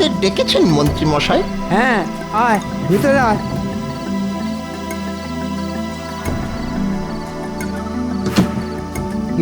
আমাদের ডেকেছেন মন্ত্রী মশাই? হ্যাঁ, আয় ভিতরে আয়।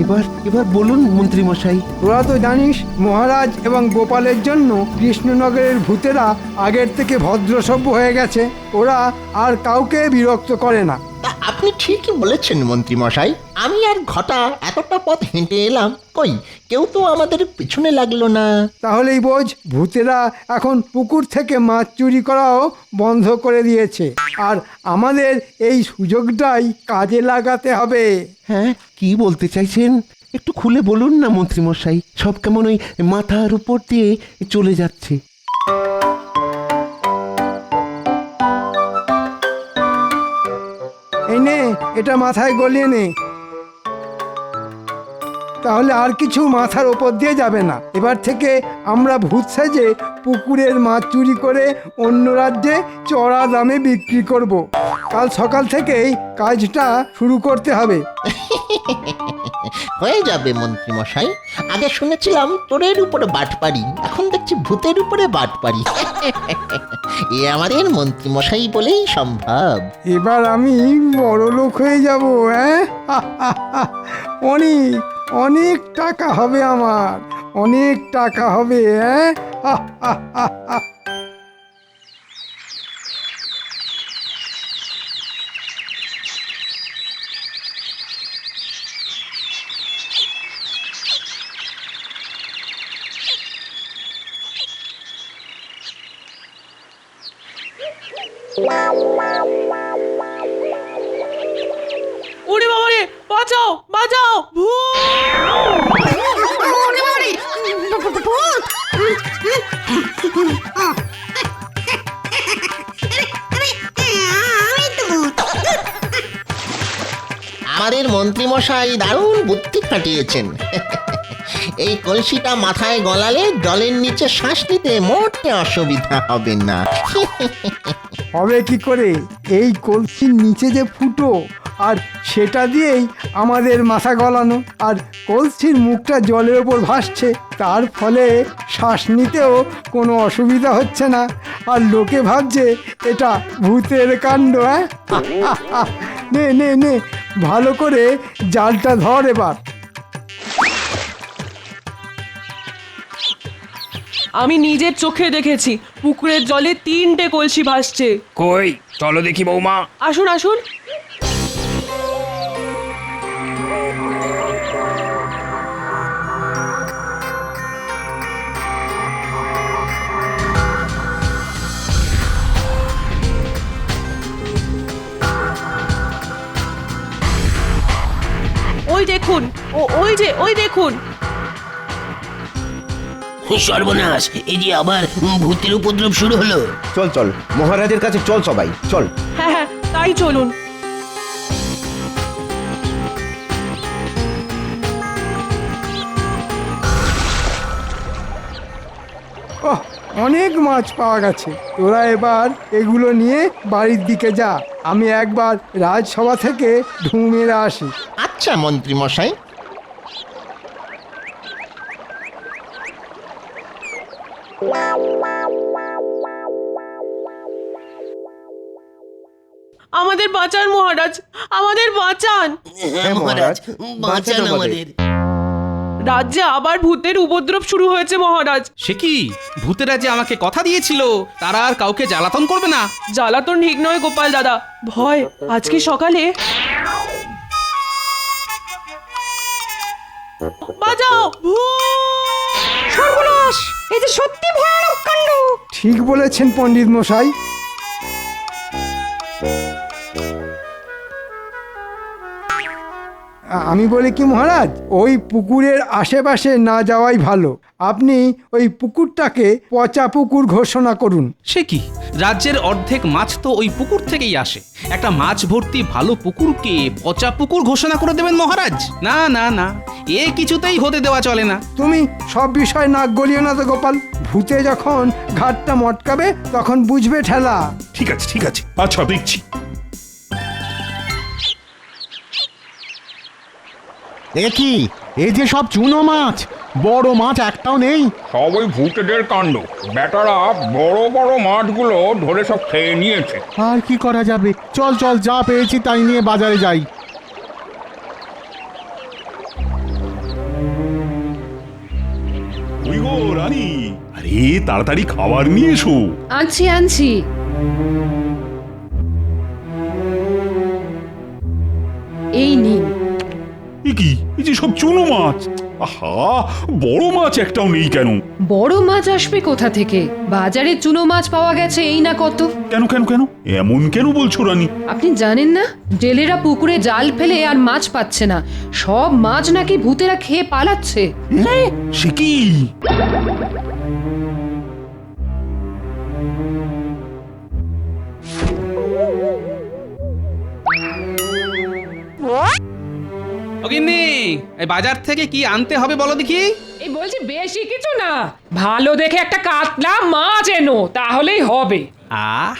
এবার এবার বলুন মন্ত্রী মশাই। তোরা তো জানিস মহারাজ এবং গোপালের জন্য কৃষ্ণনগরের ভূতেরা আগের থেকে ভদ্রসভ্য হয়ে গেছে। ওরা আর কাউকে বিরক্ত করে না। তা আপনি ঠিকই বলেছেন মন্ত্রী মশাই। আমি আর ঘটা এতটা পথ হেঁটে এলাম, কই কেউ তো আমাদের পিছনে লাগলো না। তাহলেই বোঝ ভূতেরা এখন পুকুর থেকে মাছ চুরি করাও বন্ধ করে দিয়েছে। আর আমাদের এই সুযোগটাই কাজে লাগাতে হবে। হ্যাঁ, কি বলতে চাইছেন একটু খুলে বলুন না মন্ত্রী মশাই। সব কেমন ওই মাথার উপর দিয়ে চলে যাচ্ছে। এই নে, এটা মাথায় গলিয়ে নে, তাহলে আর কিছু মাথার ওপর দিয়ে যাবে না। এবার থেকে আমরা ভূত সেজে পুকুরের মাছ চুরি করে অন্য রাজ্যে চড়া দামে বিক্রি করব। কাল সকাল থেকেই কাজটা শুরু করতে হবে। হয়ে যাবে মন্ত্রী মশাই। আগে শুনেছিলাম তোরের উপরে বাটপারি, এখন দেখছি ভূতের উপরে বাটপারি। এ আমাদের মন্ত্রী মশাই বলেই সম্ভব। এবার আমি বড় লোক হয়ে যাব। হ্যাঁ, অনেক অনেক টাকা হবে আমার, অনেক টাকা হবে। হ্যাঁ, ওরে বাবা রে, বাঁচাও বাঁচাও, আমাদের মন্ত্রী মশাই দারুণ বুদ্ধি খাটিয়েছেন। এই কলসিটা মাথায় গলালে জলের নিচে শ্বাস নিতে মোটে অসুবিধা হবে না। হবে কি করে? এই কলসির নিচে যে ফুটো, আর সেটা দিয়েই আমাদের মাথা গলানো, আর কলসির মুখটা জলের ওপর ভাসছে, তার ফলে শ্বাস নিতেও কোনো অসুবিধা হচ্ছে না। আর লোকে ভাবছে এটা ভূতের কাণ্ড। হ্যাঁ, নে নে নে, ভালো করে জালটা ধর এবার। আমি নিজের চোখে দেখেছি পুকুরের জলে 3টে কলসি ভাসছে। কই চলো দেখি বৌমা। আসুন আসুন। ওই দেখুন, ওই দেখুন। সর্বনাশ, এই যে আবার ভূতের উপদ্রব শুরু হলো। চল চল মহারাজের কাছে চল, সবাই চল। হ্যাঁ হ্যাঁ, তাই চলুন। ওহ, অনেক মাছ পাওয়া গেছে। তোরা এবার এগুলো নিয়ে বাড়ির দিকে যা, আমি একবার রাজসভা থেকে ঢুঁ মেরে আসি। আচ্ছা মন্ত্রী মশাই। আমাদের বাঁচান মহারাজ, আমাদের বাঁচান। হ্যাঁ মহারাজ, বাঁচান আমাদের। রাজ্যে আবার ভূতের উপদ্রব শুরু হয়েছে মহারাজ। সে কি, ভূতেরা যে আমাকে কথা দিয়েছিল তারা আর কাউকে জ্বালাতন করবে না। জ্বালাতন ঠিক নয় গোপাল দাদা, ভয়। আজকে সকালে বাঁচাও, সর্বনাশ, এই যে সত্যি ভয়ানক কাণ্ড। ঠিক বলেছেন পণ্ডিত মশাই। আমি বলি কি মহারাজ, ওই পুকুরের আশেপাশে না যাওয়াই ভালো। আপনি ওই পুকুরটাকে পচা পুকুর ঘোষণা করুন। সে কি, রাজ্যের অর্ধেক মাছ তো ওই পুকুর থেকেই আসে। একটা মাছ ভর্তি ভালো পুকুরকে পচা পুকুর ঘোষণা করে দেবেন মহারাজ? না না না, এ কিছুতেই হতে দেওয়া চলে না। তুমি সব বিষয় নাক গলিও না তো গোপাল। ভূতে যখন ঘাটটা মটকাবে তখন বুঝবে ঠেলা। ঠিক আছে ঠিক আছে, আচ্ছা দেখছি। এ কি, এই যে সব চুনো মাছ, বড় মাছ একটাও নেই। সব ওই ভূতেদের কাণ্ড। বেটারা বড় বড় মাছগুলো ধরে সব খেয়ে নিয়েছে। আর কি করা যাবে, চল চল, যা পেয়েছি তাই নিয়ে বাজারে যাই। ওই গো রানী, আরে তাড়াতাড়ি খাবার নিয়ে এসো। আনছি আনছি। এই নিন। এ কি, এই যে সব চুনো মাছ। আহা, বড় মাছ একটাও নেই কেন? বড় মাছ আসবে কোথা থেকে? বাজারে চুনো মাছ পাওয়া গেছে এই না কত। কেন কেন কেন এমন কেন বলছো রানী? আপনি জানেন না, জেলেরা পুকুরে জাল ফেলে আর মাছ পাচ্ছে না, সব মাছ নাকি ভূতেরা খেয়ে পালাচ্ছে। সে কি? ও গিন্নি, এই বাজার থেকে কি আনতে হবে বলো দেখি। এই বলছি বেশি কিছু না, ভালো দেখে একটা কাতলা মাছ এনো, তাহলেই হবে। আহ,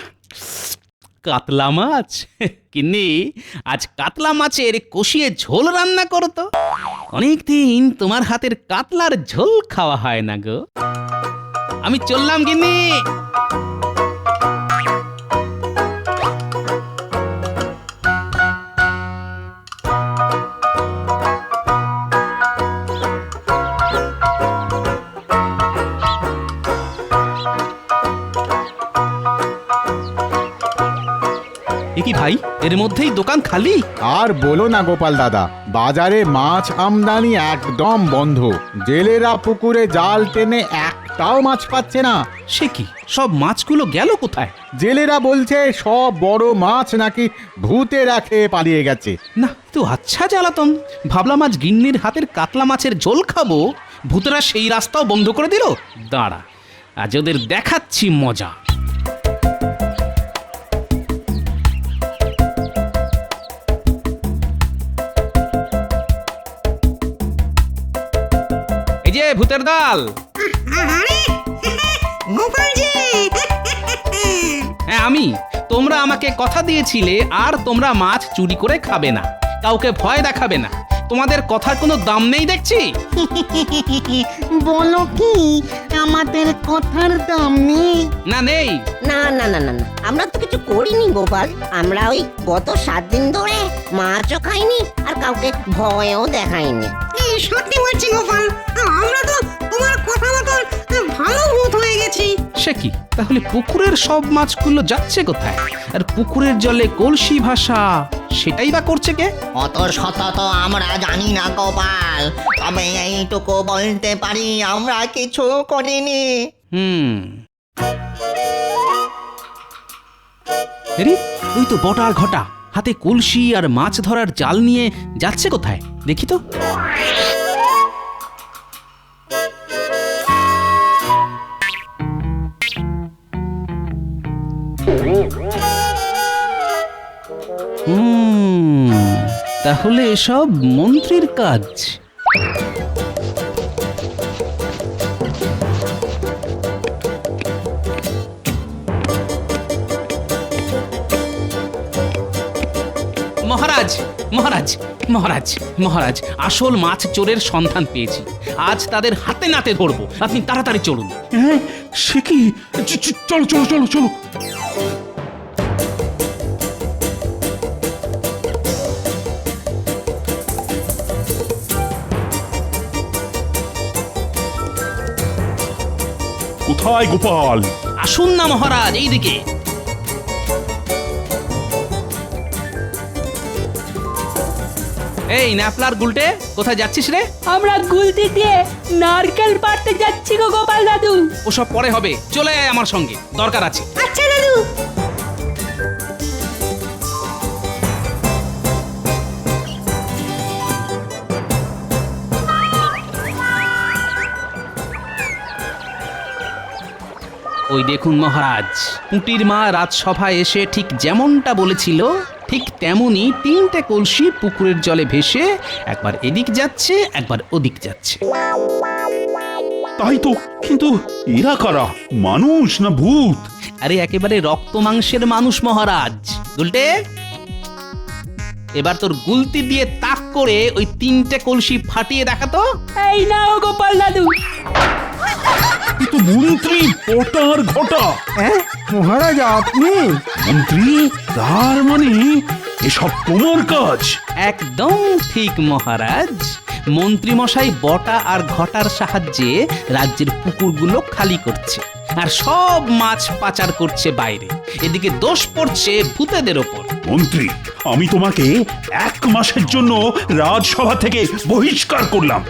কাতলা মাছ? গিন্নি, আজ কাতলা মাছের কষিয়ে ঝোল রান্না করো তো। অনেকদিন তোমার হাতের কাতলার ঝোল খাওয়া হয় না গো। আমি চললাম গিন্নি। এ কি ভাই, এর মধ্যেই দোকান খালি? আর বলো না গোপাল দাদা, বাজারে মাছ আমদানি একদম বন্ধ। জেলেরা পুকুরে জাল টেনে একটাও মাছ পাচ্ছে না। সে কি, সব মাছগুলো গেল কোথায়? জেলেরা বলছে সব বড় মাছ নাকি ভূতেরা খেয়ে পালিয়ে গেছে। না, তো আচ্ছা জ্বালাতন। ভাবলাম আজ গিন্নির হাতের কাতলা মাছের ঝোল খাবো, ভূতেরা সেই রাস্তাও বন্ধ করে দিল। দাঁড়া, আজ ওদের দেখাচ্ছি মজা। এই যে ভূতের দল। হ্যাঁ আমি। তোমরা আমাকে কথা দিয়েছিলে আর তোমরা মাছ চুরি করে খাবে না, কাউকে ভয় দেখাবে না। তোমাদের কথার কোনো দাম নেই দেখছি। বলো কি, আমাদের কথার দাম নেই? না নেই। না না না না না, আমরা তো কিছু করিনি গোপাল। আমরা ওই গত 7 দিন ধরে মাছও খাইনি আর কাউকে ভয়ও দেখাইনি। সত্যি বলছি গোপাল, আমরা তো তোমার কথা মতন ভালো ভূত হয়ে গেছি। সে কি, তাহলে পুকুরের সব মাছগুলো যাচ্ছে কোথায়? আর পুকুরের জলে কলসি ভাষা, সেটাই বা করছে কে? অত শত তো আমরা জানি না গোপাল, তবে এইটুকু বলতে পারি আমরা কিছু করিনি। আরে, ওই তো বটার ঘটা, হাতে কলসি আর মাছ ধরার জাল নিয়ে যাচ্ছে কোথায় দেখি তো। তাহলে এসব মন্ত্রীর কাজ। মহারাজ মহারাজ মহারাজ মহারাজ, আসল মাছ চোরের সন্ধান পেয়েছি। আজ তাদের হাতে নাতে ধরবো, আপনি তাড়াতাড়ি চলুন। হ্যাঁ, সে কি? চলো চলো চলো চলো। কোথায় গোপাল? আসুন না মহারাজ, এইদিকে। এই ন্যাপলার গুলটে, কোথায় যাচ্ছিস রে? আমরা গুলতি দিয়ে নারকেল পাড়তে যাচ্ছি গো গোপাল দাদু। ওসব পরে হবে, চলে আয় আমার সঙ্গে, দরকার আছে। আচ্ছা দাদু। ওই দেখুন মহারাজ, পুঁটির মা রাজসভায় এসে ঠিক যেমনটা বলেছিল, ঠিক তেমনি 3টে কলসি পুকুরের জলে ভেসে একবার এদিক যাচ্ছে একবার ওদিক যাচ্ছে। তাই তো, কিন্তু এরা কারা? মানুষ না ভূত? আরে একেবারে রক্ত মাংসের মানুষ মহারাজ। গুলটে, এবার তোর গুলতি দিয়ে তাক করে ওই 3টে কলসি ফাটিয়ে দেখাতো। এই নাও গোপাল দাদু। এ তো মন্ত্রী পটার ঘটা। হ্যাঁ মহারাজ আপনি? মন্ত্রী, তার মানে এসব তোমার কাজ? একদম ঠিক মহারাজ। মন্ত্রীমশাই বটা আর ঘটার সাহায্যে রাজ্যের পুকুরগুলো খালি করছে আর সব মাছ পাচার করছে বাইরে। এদিকে দোষ পড়ছে ভূতেদের ওপর। মন্ত্রী, আমি তোমাকে 1 মাসের জন্য রাজসভা থেকে বহিষ্কার করলাম,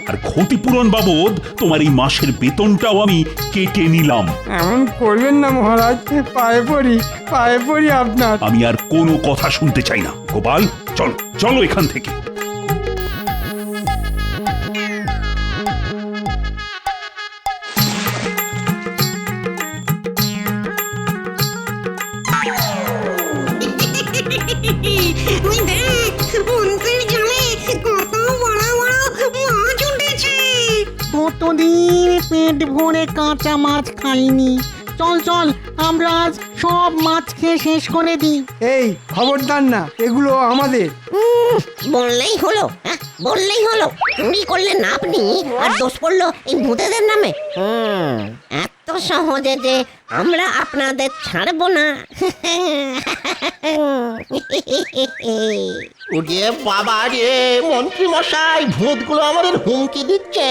আর ক্ষতিপূরণ বাবদ তোমার এই মাসের বেতনটাও আমি কেটে নিলাম। এমন করবেন না মহারাজ, পায়ে পড়ি আপনার। আমি আর কোনো কথা শুনতে চাই না। গোপাল, চলো চলো এখান থেকে। ওই দেখ, মন্ত্রীর জালে কত বড় বড় মাছ উঠেছে। কতদিন পেট ভরে কাঁচা মাছ খাইনি। চল চল, আমরা আজ সব মাছ খেয়ে শেষ করে দিই। এই খবরদার না, এগুলো আমাদের। বললেই হলো, হ্যাঁ বললেই হলো। চুরি করলেন আপনি আর দোষ পড়লো এই ভূতেদের নামে। এত সহজে যে আমরা আপনাদের ছাড়বো না। ওরে বাবা রে, মন্ত্রী মশাই, ভূতগুলো আমাদের হুমকি দিচ্ছে।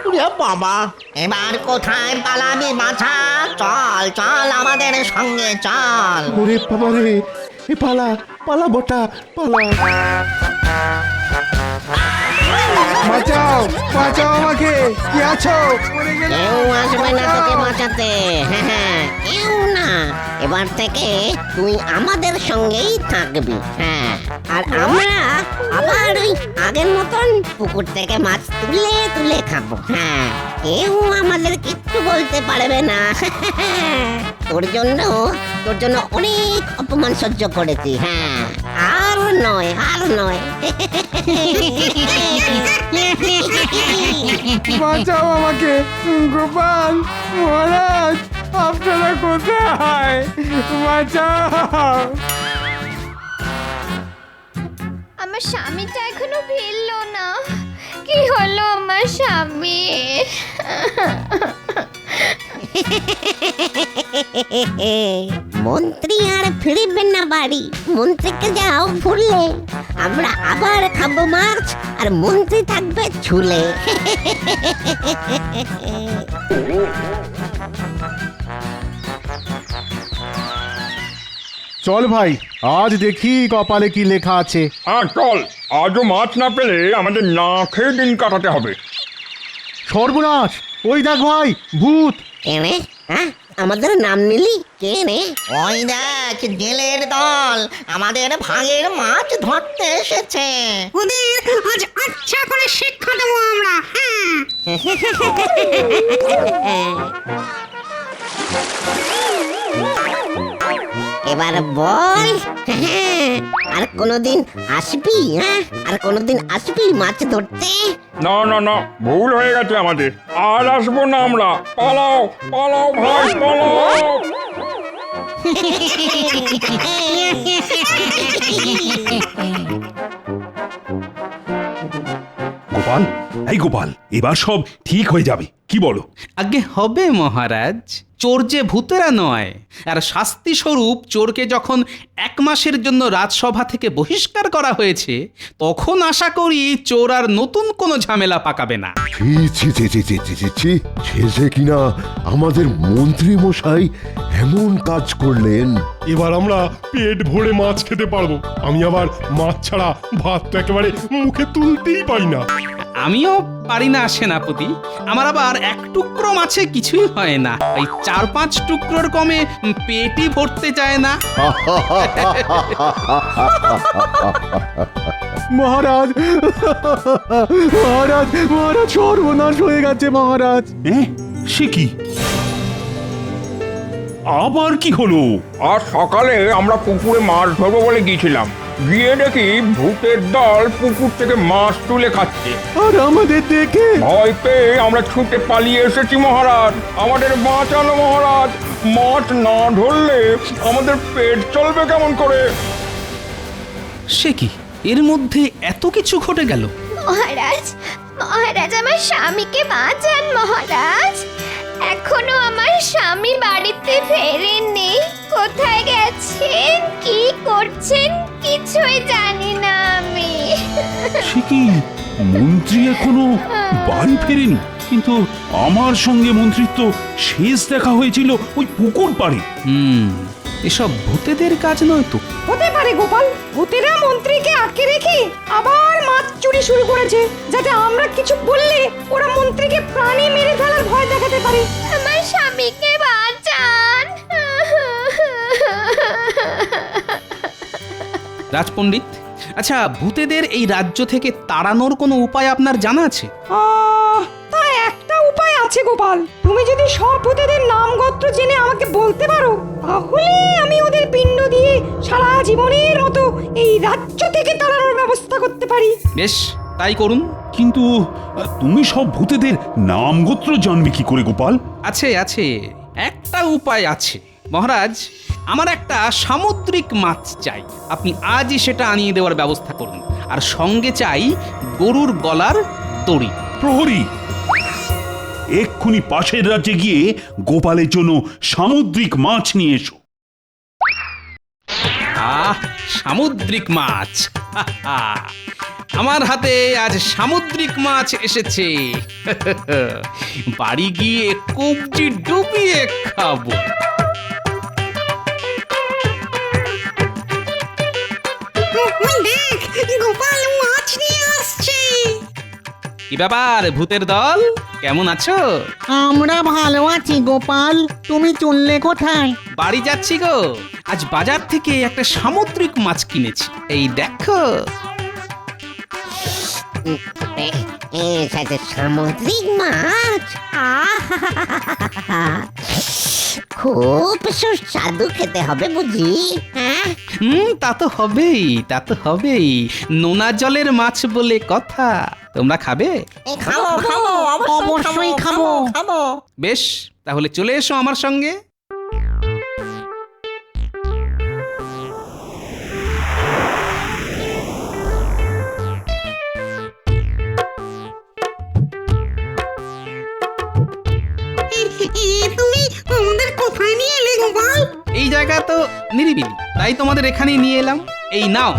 ওরে বাবা, এবার কোথায় পালাবি বাছা? চল চল আমাদের সঙ্গে চল। ওরে বাবা রে, এ পালা পালা বটা পালা। বাঁচাও বাঁচাও আমাকে, কি আছো? কেউ আসবে না তোকে বাঁচাতে। হ্যাঁ, কেউ না। এবার থেকে তুই আমাদের সঙ্গেই থাকবি। হ্যাঁ, আর আমরা আবার ওই আগের মতন পুকুর থেকে মাছ তুলে তুলে খাবো। হ্যাঁ, কেউ আমাদের কিচ্ছু বলতে পারবে না। তোর জন্য অনেক অপমান সহ্য করেছি। হ্যাঁ, আর নয়। বাঁচাও আমাকে, গোপাল মহারাজ, আপনারা কোথায়? বাঁচাও। আমার স্বামীটা এখনো ফিরলো না। কি হলো আমার স্বামী? মন্ত্রী আর ফিরবেন না বাড়ি। মন্ত্রীকে যাও ভুললে। আমরা আবার খাবো মাছ আর মন্ত্রী থাকবে ঝুলে। চল ভাই, আজ দেখি কপালে কি লেখা আছে। হ্যাঁ চল, আজও মাছ না পেলে আমাদের না খেয়ে দিন কাটাতে হবে। সর্বনাশ, ওই দেখ ভাই, ভূত। কেনে? হ্যাঁ, আমাদের নাম নিলি? কে রে? ওই দেখ, জেলের দল আমাদের ভাগের মাছ ধরতে এসেছে। ওদের আজ আচ্ছা করে শিক্ষা দেবো আমরা। এবার বল, আর কোনোদিন আসবি? হ্যাঁ, আর কোনোদিন আসবি মাছ ধরতে? না না না, ভুল হয়ে গেছে আমাদের। আর আসবো না আমরা। পালাও পালাও ভাই, পালাও। গোপাল, এই গোপাল, এবার সব ঠিক হয়ে যাবে, কি বলো? আগে হবে মহারাজ। চোর যে ভূতেরা নয়, আর শাস্তি স্বরূপ চোরকে যখন 1 মাসের জন্য রাজসভা থেকে বহিষ্কার করা হয়েছে, তখন আশা করি চোর আর নতুন কোনো ঝামেলা পাকাবে না। শেষে কিনা আমাদের মন্ত্রী মশাই এমন কাজ করলেন। এবার আমরা পেট ভরে মাছ খেতে পারবো। আমি আবার মাছ ছাড়া ভাত তো একেবারে মুখে তুলতেই পারি না। আমিও পারি না সেনাপতি। আমার আবার 1 টুকরো মাছে কিছুই হয় না। এই 4-5 টুকরোর কমে পেটই ভরতে যায় না। মহারাজ মহারাজ মহারাজ, সর্বনাশ হয়ে গেছে মহারাজ। সে কি? আবার কি হলো? আজ সকালে আমরা পুকুরে মাছ ধরবো বলে গিয়েছিলাম। গিয়ে দেখি ভূতের দল পুকুর থেকে মাছ তুলে খাচ্ছে। আর আমাদের দেখে ভয় পেয়ে আমরা ছুটে পালিয়ে এসেছি মহারাজ। আমাদের বাঁচানো মহারাজ। মাছ না ধরলে আমাদের পেট চলবে কেমন করে? সে কি? এর মধ্যে এত কিছু ঘটে গেল। মহারাজ, মহারাজ আমার স্বামীকে বাঁচান মহারাজ। এখনো আমার স্বামী বাড়িতে ফেরেননি। কোথায় গেছেন, কি করছেন কিছুই জানি না আমি। সে কি মন্ত্রী এখনো বাড়ি ফেরেনি? কিন্তু আমার সঙ্গে মন্ত্রীর তো শেষ দেখা হয়েছিল ওই পুকুর পাড়ে। এসব ভূতেদের কাজ নয় তো? হতে পারে গোপাল, ভূতেরা মন্ত্রীকে আটকে রেখে আবার মাছ চুরি শুরু করেছে, যাতে আমরা কিছু বললে ওরা মন্ত্রীকে প্রাণে মেরে ফেলার ভয় দেখাতে পারে। আমার স্বামীকে বাঁচান। রাজপণ্ডিত, আচ্ছা ভূতেদের এই রাজ্য থেকে তাড়ানোর কোনো উপায় আপনার জানা আছে? তা একটা উপায় আছে গোপাল। তুমি যদি সব ভূতেদের নাম গোত্র জেনে আমাকে বলতে পারো, তাহলে আমি ওদের পিণ্ড দিয়ে সারা জীবনের মতো এই রাজ্য থেকে তাড়ানোর ব্যবস্থা করতে পারি। বেশ, তাই করুন। কিন্তু তুমি সব ভূতেদের নাম গোত্র জানবে কি করে গোপাল? আছে আছে, একটা উপায় আছে মহারাজ। আমার একটা সামুদ্রিক মাছ চাই, আপনি আজই সেটা আনিয়ে দেওয়ার ব্যবস্থা করুন। আর সঙ্গে চাই গরুর গলার দড়ি। প্রহরী, এক্ষুনি পাশের রাজ্যে গিয়ে গোপালের জন্য সামুদ্রিক মাছ নিয়ে এসো। সামুদ্রিক মাছ! আমার হাতে আজ সামুদ্রিক মাছ এসেছে। বাড়ি গিয়ে কবজি ডুবিয়ে খাবো। দেখ, গোপাল মাছ নিয়ে আসছে। কি ব্যাপার ভূতের দল, কেমন আছো? আমরা ভালো আছি গোপাল, তুমি চললে কোথায়? বাড়ি যাচ্ছি গো। আজ বাজার থেকে একটা সামুদ্রিক মাছ কিনেছি, এই দেখো। সামুদ্রিক মাছ খুব সুস্বাদু খেতে হবে বুঝি। তা তো হবেই, তা তো হবেই। নোনা জলের মাছ বলে কথা। তোমরা খাবে? খাবো খাবো, অবশ্যই খাবো। বেশ, তাহলে চলে এসো আমার সঙ্গে। তুমি আমাদের কোথায় নিয়ে এলে গোপাল? এই জায়গা তো নিরিবিলি, তাই তোমাদের এখানেই নিয়ে এলাম। এই নাও।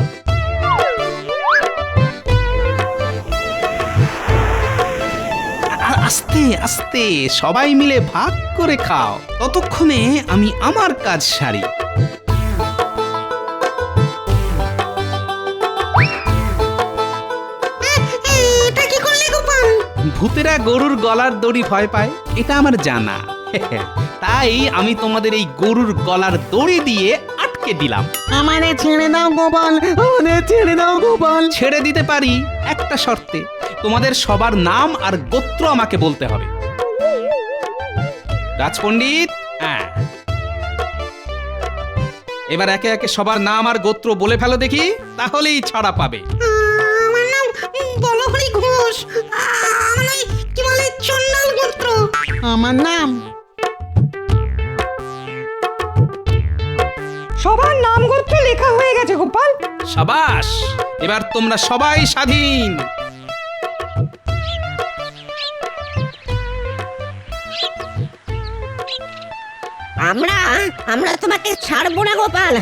আস্তে আস্তে সবাই মিলে ভাগ করে খাও, ততক্ষণে আমি আমার কাজ সারি। এটা কি করলে গোপাল? ভূতেরা গরুর গলার দড়ি ভয় পায়, এটা আমার জানা। তাই আমি তোমাদের এই গরুর গলার দড়ি দিয়ে আটকে দিলাম। আমারে ছেড়ে দাও গোপাল, আমারে ছেড়ে দাও গোপাল। ছেড়ে দিতে পারি একটা শর্তে, তোমাদের সবার নাম আর গোত্র আমাকে বলতে হবে। রাজপণ্ডিত, এবার একে একে সবার নাম আর গোত্র বলে ফেলো দেখি, তাহলেই ছাড়া পাবে। আমার নাম বলহরি ঘোষ। আমার কি বলে চন্ডাল গোত্র। আমার নাম। সবার নাম গোত্র লেখা হয়ে গেছে গোপাল। সাবাস, এবার তোমরা সবাই স্বাধীন। আমরা তোমাকে ছাড়বো না গোপাল।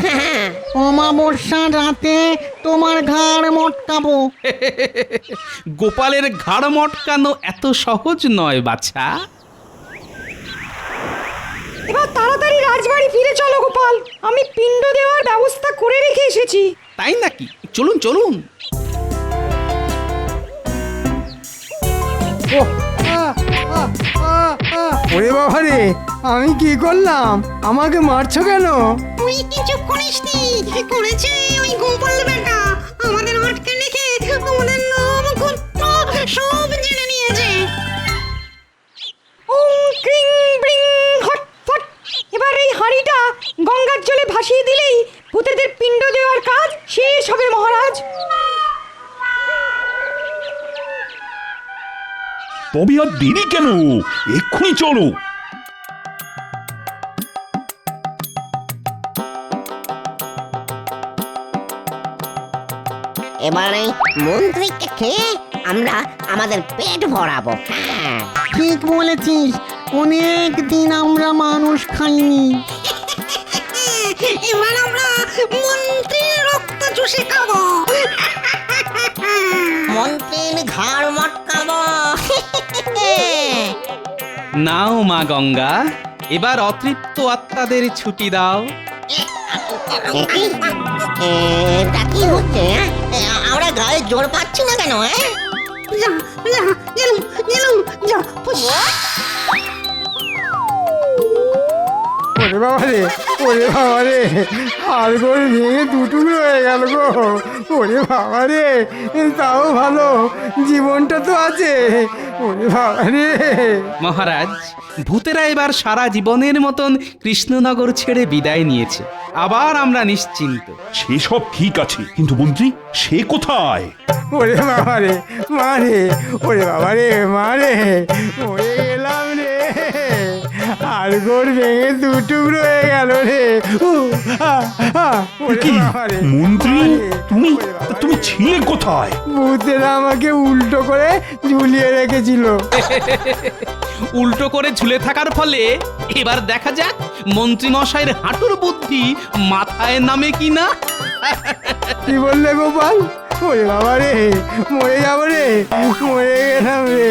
অমাবস্যার রাতে তোমার ঘাড় মটকাবো। গোপালের ঘাড় মটকানো এত সহজ নয় বাছা। এবার তাড়াতাড়ি রাজবাড়ি ফিরে চলো গোপাল, আমি পিণ্ড দেওয়ার ব্যবস্থা করে রেখে এসেছি। তাই নাকি? চলুন চলুন। ওরে বাবা রে, আমি কি করলাম? আমাকে মারছো কেন? তুই কিছু করিসনি, করেছে ওই গোপাল বেটা। আমাদের আটকে রেখে আমাদের নাম গোত্র সব জেনে নিয়েছে। ক্রিং ব্রিং হট ফট। এবার এই হাঁড়িটা গঙ্গার জলে ভাসিয়ে দিলেই ভূতেদের পিণ্ড দেওয়ার কাজ শেষ হবে মহারাজ। তবে আর দেরি কেন, এক্ষুনি চলো। এবার এই মন্ত্রীকে খেয়ে আমরা আমাদের পেট ভরাবো। হ্যাঁ। ঠিক বলেছিস, অনেক দিন আমরা মানুষ খাইনি। এবার আমরা মন্ত্রীর রক্ত চুষে খাবো, মন্ত্রীর ঘাড় মটকাবো। নাও মা গঙ্গা, এবার অতৃপ্ত আত্মাদের ছুটি দাও। এটা কি হচ্ছে? আমরা গায়ে জোর পাচ্ছি না কেন? ওরে বাবা রে, ওরে বাবা রে, হাড়গোড় ভেঙে দুটুকরো হয়ে গেল গো। ওরে বাবা রে, তাও ভালো জীবনটা তো আছে। ওরে বাবা রে। মহারাজ, ভূতেরা এবার সারা জীবনের মতন কৃষ্ণনগর ছেড়ে বিদায় নিয়েছে। আবার আমরা নিশ্চিন্ত। সেসব ঠিক আছে, কিন্তু মন্ত্রী সে কোথায়? ওরে বাবা রে, মা রে, ওরে বাবা রে, মা রে, মরে গেলাম রে। হাড়গোড় ভেঙে দুটুকরো হয়ে গেল রে। ওরে বাবা রে, মন্ত্রী তুমি ছিলে কোথায়? ভূতেরা আমাকে উল্টো করে ঝুলিয়ে রেখেছিল। উল্টো করে ঝুলে থাকার ফলে এবার দেখা যাক মন্ত্রী মশাইয়ের হাঁটুর বুদ্ধি মাথায় নামে কিনা। কি বললে গোপাল? ওরে বাবা রে, মরে যাবো রে, মরে গেলাম রে।